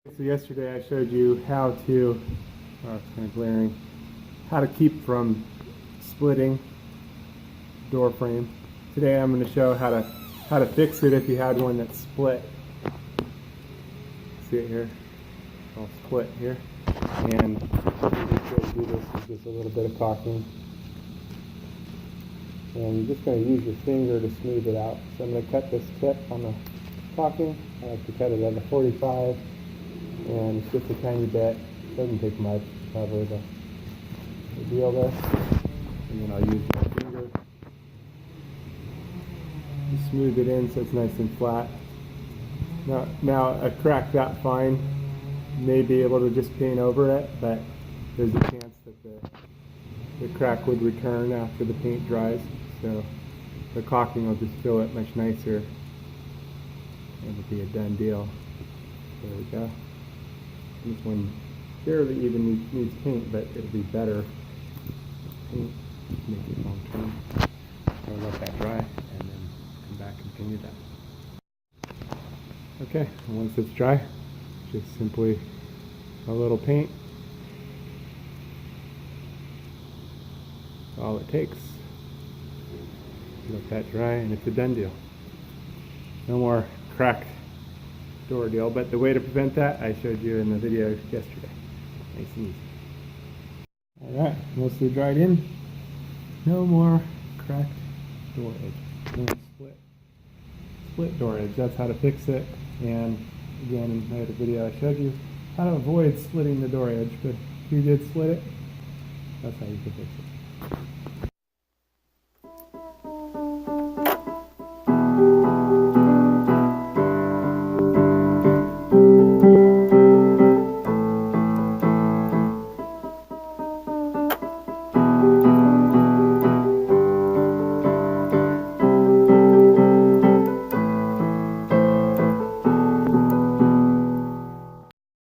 So yesterday I showed you how to, oh it's kind of glaring, how to keep from splitting door frame. Today I'm going to show how to fix it if you had one that's split. See it here? It's all split here. And the easiest way to do this is just a little bit of caulking. And you're just going to use your finger to smooth it out. So I'm going to cut this tip on the caulking. I like to cut it at a 45. And it's just a tiny bit. It doesn't take much to cover the deal there. And then I'll use my finger to smooth it in so it's nice and flat. Now a crack that fine may be able to just paint over it, but there's a chance that the crack would return after the paint dries. So the caulking will just fill it much nicer and it'll be a done deal. There we go. This one barely even needs paint, but it'll be better paint to make it long term. I'll let that dry and then come back and continue that. Okay, and once it's dry, just simply a little paint. That's all it takes. Let that dry and it's a done deal. No more cracked door deal, but the way to prevent that I showed you in the video yesterday. Nice and easy. Alright, mostly dried in. No more cracked door edge. No split door edge. That's how to fix it. And again, in my other video I showed you how to avoid splitting the door edge, but if you did split it, that's how you can fix it.